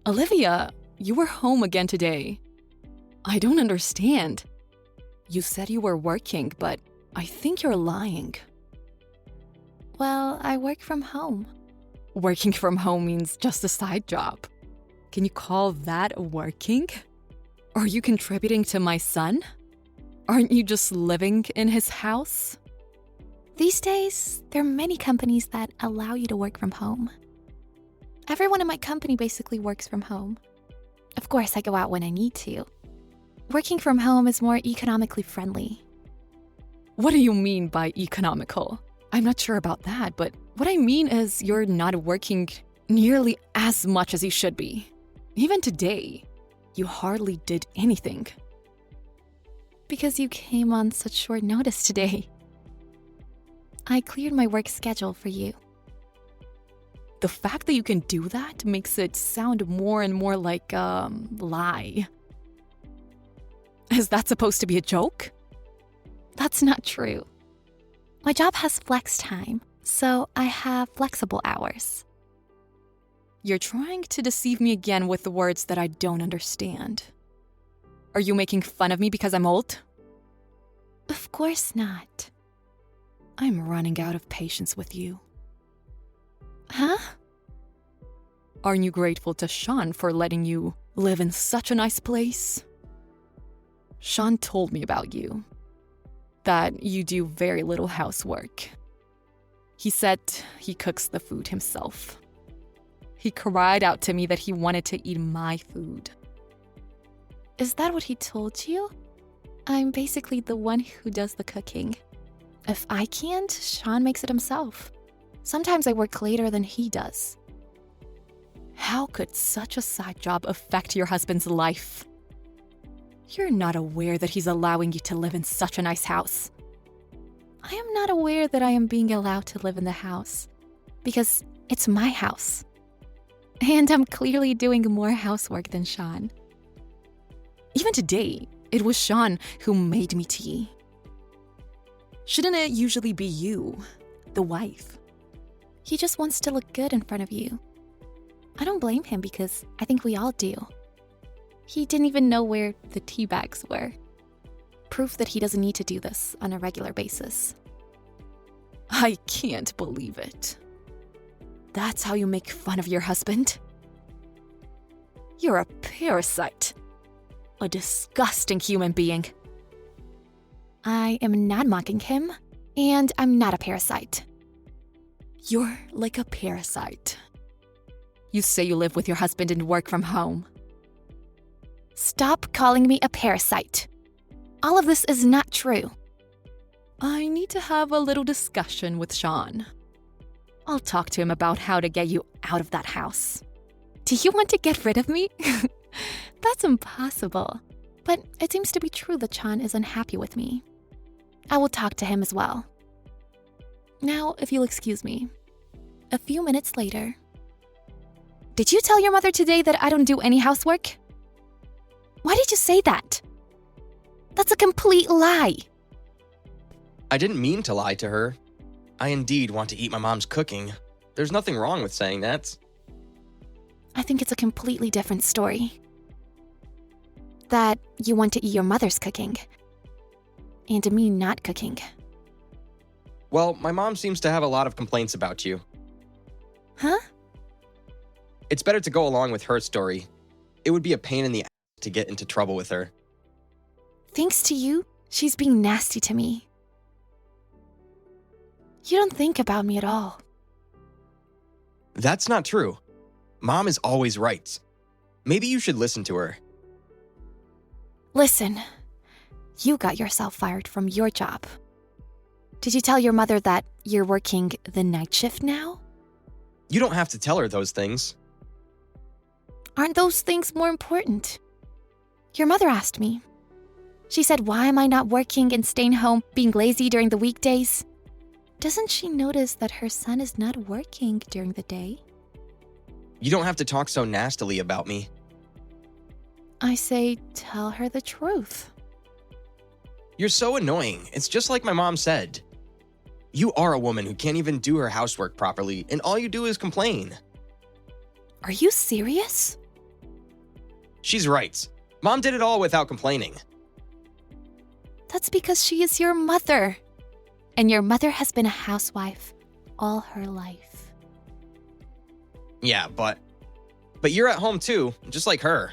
Olivia, you were home again today. I don't understand. You said you were working, but I think you're lying. Well, I work from home. Working from home means just a side job. Can you call that working? Are you contributing to my son? Aren't you just living in his house? These days, there are many companies that allow you to work from home. Everyone in my company basically works from home. Of course, I go out when I need to. Working from home is more economically friendly. What do you mean by economical? I'm not sure about that, but what I mean is you're not working nearly as much as you should be. Even today, you hardly did anything. Because you came on such short notice today. I cleared my work schedule for you. The fact that you can do that makes it sound more and more like a lie. Is that supposed to be a joke? That's not true. My job has flex time, so I have flexible hours. You're trying to deceive me again with the words that I don't understand. Are you making fun of me because I'm old? Of course not. I'm running out of patience with you. Huh? Aren't you grateful to Sean for letting you live in such a nice place? Sean told me about you. That you do very little housework. He said he cooks the food himself. He cried out to me that he wanted to eat my food. Is that what he told you? I'm basically the one who does the cooking. If I can't, Sean makes it himself. Sometimes I work later than he does. How could such a side job affect your husband's life? You're not aware that he's allowing you to live in such a nice house. I am not aware that I am being allowed to live in the house because it's my house. And I'm clearly doing more housework than Sean. Even today, it was Sean who made me tea. Shouldn't it usually be you, the wife? He just wants to look good in front of you. I don't blame him because I think we all do. He didn't even know where the tea bags were. Proof that he doesn't need to do this on a regular basis. I can't believe it. That's how you make fun of your husband? You're a parasite. A disgusting human being. I am not mocking him, and I'm not a parasite. You're like a parasite. You say you live with your husband and work from home. Stop calling me a parasite. All of this is not true. I need to have a little discussion with Sean. I'll talk to him about how to get you out of that house. Do you want to get rid of me? That's impossible. But it seems to be true that Sean is unhappy with me. I will talk to him as well. Now, if you'll excuse me. A few minutes later. Did you tell your mother today that I don't do any housework? Why did you say that? That's a complete lie. I didn't mean to lie to her. I indeed want to eat my mom's cooking. There's nothing wrong with saying that. I think it's a completely different story. That you want to eat your mother's cooking. And me not cooking. Well, my mom seems to have a lot of complaints about you. Huh? It's better to go along with her story. It would be a pain in the ass to get into trouble with her. Thanks to you, she's being nasty to me. You don't think about me at all. That's not true. Mom is always right. Maybe you should listen to her. Listen, you got yourself fired from your job. Did you tell your mother that you're working the night shift now? You don't have to tell her those things. Aren't those things more important? Your mother asked me. She said, why am I not working and staying home, being lazy during the weekdays? Doesn't she notice that her son is not working during the day? You don't have to talk so nastily about me. I say, tell her the truth. You're so annoying. It's just like my mom said. You are a woman who can't even do her housework properly, and all you do is complain. Are you serious? She's right. Mom did it all without complaining. That's because she is your mother. And your mother has been a housewife all her life. Yeah, but you're at home too, just like her.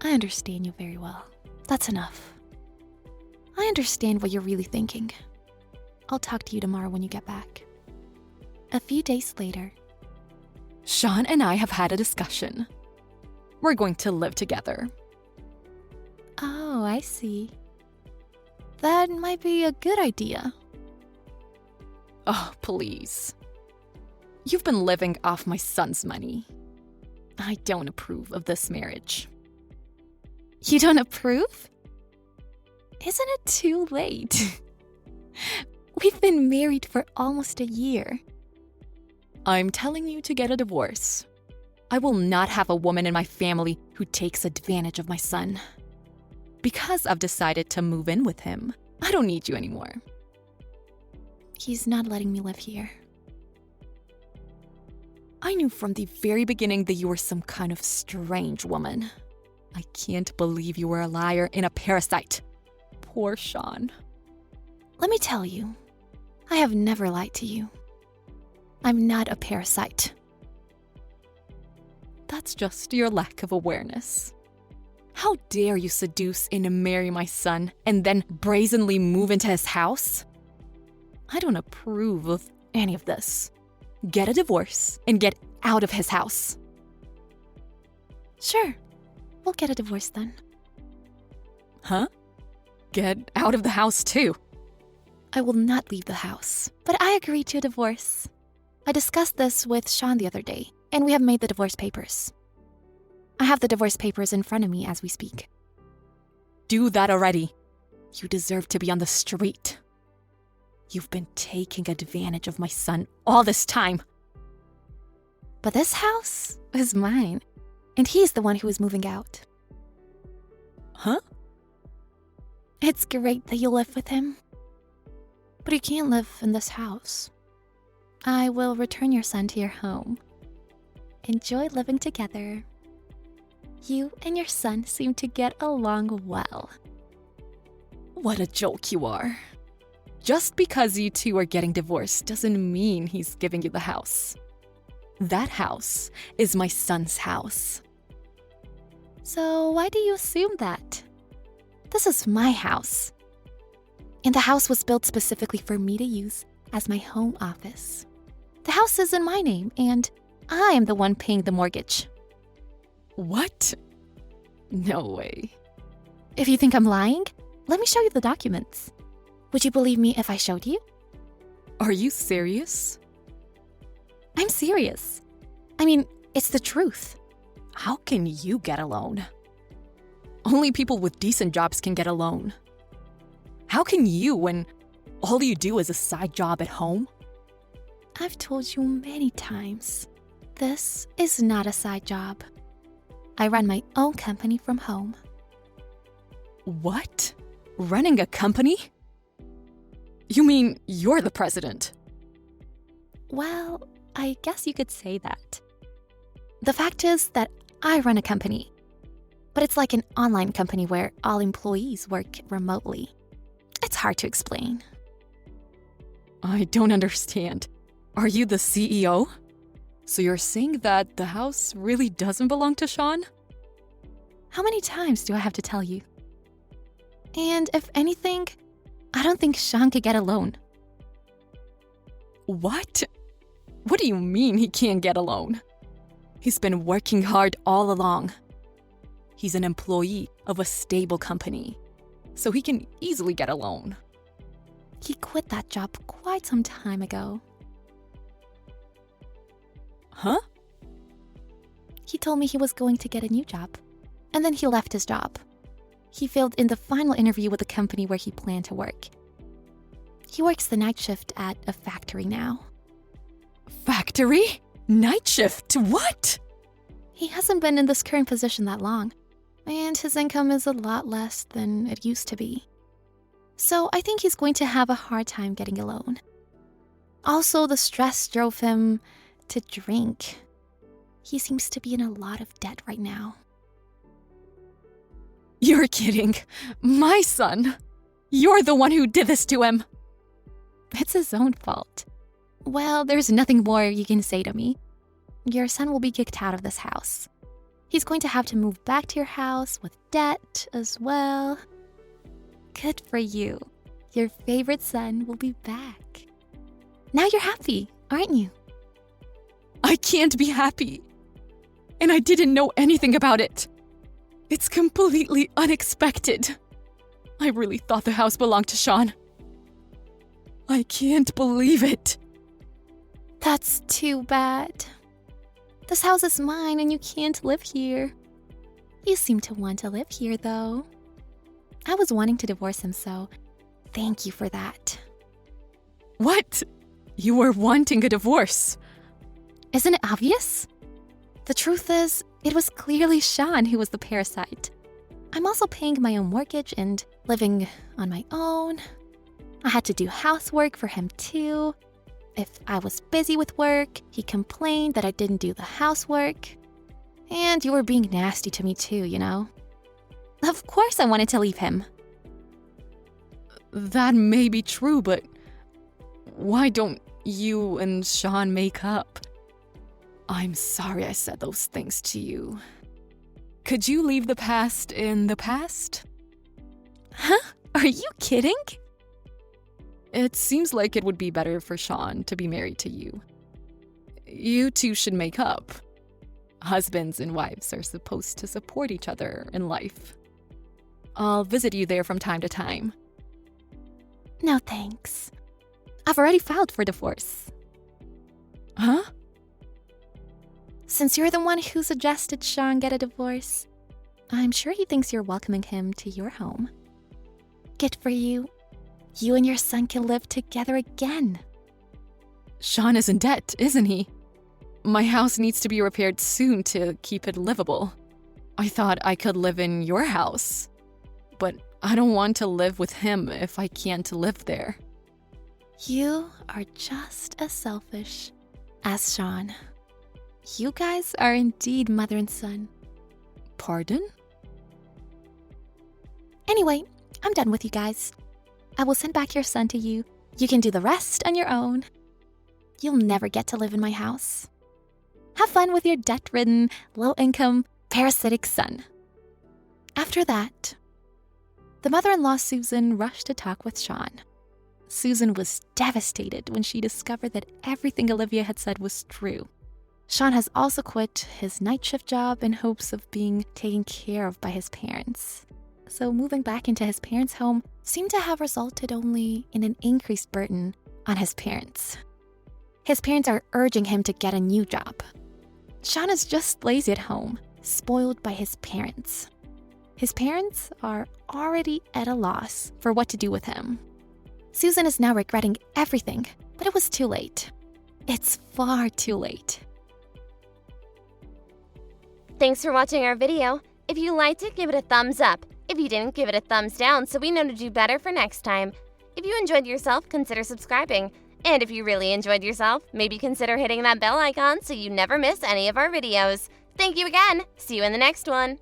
I understand you very well. That's enough. I understand what you're really thinking. I'll talk to you tomorrow when you get back. A few days later, Sean and I have had a discussion. We're going to live together. oh, I see. That might be a good idea. Oh, please. You've been living off my son's money. I don't approve of this marriage. You don't approve? Isn't it too late? We've been married for almost a year. I'm telling you to get a divorce. I will not have a woman in my family who takes advantage of my son. Because I've decided to move in with him, I don't need you anymore. He's not letting me live here. I knew from the very beginning that you were some kind of strange woman. I can't believe you were a liar and a parasite. Poor Sean. Let me tell you, I have never lied to you. I'm not a parasite. That's just your lack of awareness. How dare you seduce and marry my son and then brazenly move into his house? I don't approve of any of this. Get a divorce and get out of his house. Sure, we'll get a divorce then. Huh? Get out of the house too. I will not leave the house, but I agreed to a divorce. I discussed this with Sean the other day, and we have made the divorce papers. I have the divorce papers in front of me as we speak. Do that already. You deserve to be on the street. You've been taking advantage of my son all this time. But this house is mine, and he's the one who is moving out. Huh? It's great that you live with him, but you can't live in this house. I will return your son to your home. Enjoy living together. You and your son seem to get along well. What a joke you are. Just because you two are getting divorced doesn't mean he's giving you the house. That house is my son's house. So why do you assume that? This is my house. And the house was built specifically for me to use as my home office. The house is in my name, and I am the one paying the mortgage. What? No way. If you think I'm lying, let me show you the documents. Would you believe me if I showed you? Are you serious? I'm serious. I mean, it's the truth. How can you get a loan? Only people with decent jobs can get a loan. How can you when all you do is a side job at home? I've told you many times, this is not a side job. I run my own company from home. What? Running a company? You mean you're the president? Well, I guess you could say that. The fact is that I run a company, but it's like an online company where all employees work remotely. It's hard to explain. I don't understand. Are you the CEO? So you're saying that the house really doesn't belong to Sean? How many times do I have to tell you? And if anything, I don't think Sean could get a loan. What? What do you mean he can't get a loan? He's been working hard all along. He's an employee of a stable company, so he can easily get a loan. He quit that job quite some time ago. Huh? He told me he was going to get a new job, and then he left his job. He failed in the final interview with the company where he planned to work. He works the night shift at a factory now. Factory? Night shift? What? He hasn't been in this current position that long, and his income is a lot less than it used to be. So I think he's going to have a hard time getting a loan. Also, the stress drove him to drink. He seems to be in a lot of debt right now. You're kidding. My son. You're the one who did this to him. It's his own fault. Well, there's nothing more you can say to me. Your son will be kicked out of this house. He's going to have to move back to your house with debt as well. Good for you. Your favorite son will be back. Now you're happy, aren't you? I can't be happy. And I didn't know anything about it. It's completely unexpected. I really thought the house belonged to Sean. I can't believe it. That's too bad. This house is mine and you can't live here. You seem to want to live here, though. I was wanting to divorce him, so thank you for that. What? You were wanting a divorce? Isn't it obvious? The truth is, it was clearly Sean who was the parasite. I'm also paying my own mortgage and living on my own. I had to do housework for him too. If I was busy with work, he complained that I didn't do the housework. And you were being nasty to me too, you know? Of course I wanted to leave him. That may be true, but why don't you and Sean make up? I'm sorry I said those things to you. Could you leave the past in the past? Huh? Are you kidding? It seems like it would be better for Sean to be married to you. You two should make up. Husbands and wives are supposed to support each other in life. I'll visit you there from time to time. No thanks. I've already filed for divorce. Huh? Since you're the one who suggested Sean get a divorce, I'm sure he thinks you're welcoming him to your home. Good for you. You and your son can live together again. Sean is in debt, isn't he? My house needs to be repaired soon to keep it livable. I thought I could live in your house, but I don't want to live with him if I can't live there. You are just as selfish as Sean. You guys are indeed mother and son. Pardon? Anyway, I'm done with you guys. I will send back your son to you. You can do the rest on your own. You'll never get to live in my house. Have fun with your debt-ridden, low-income, parasitic son. After that, the mother-in-law Susan rushed to talk with Sean. Susan was devastated when she discovered that everything Olivia had said was true. Sean has also quit his night shift job in hopes of being taken care of by his parents. So moving back into his parents' home seemed to have resulted only in an increased burden on his parents. His parents are urging him to get a new job. Sean is just lazy at home, spoiled by his parents. His parents are already at a loss for what to do with him. Susan is now regretting everything, but it was too late. It's far too late. Thanks for watching our video. If you liked it, give it a thumbs up. If you didn't, give it a thumbs down so we know to do better for next time. If you enjoyed yourself, consider subscribing. And if you really enjoyed yourself, maybe consider hitting that bell icon so you never miss any of our videos. Thank you again. See you in the next one.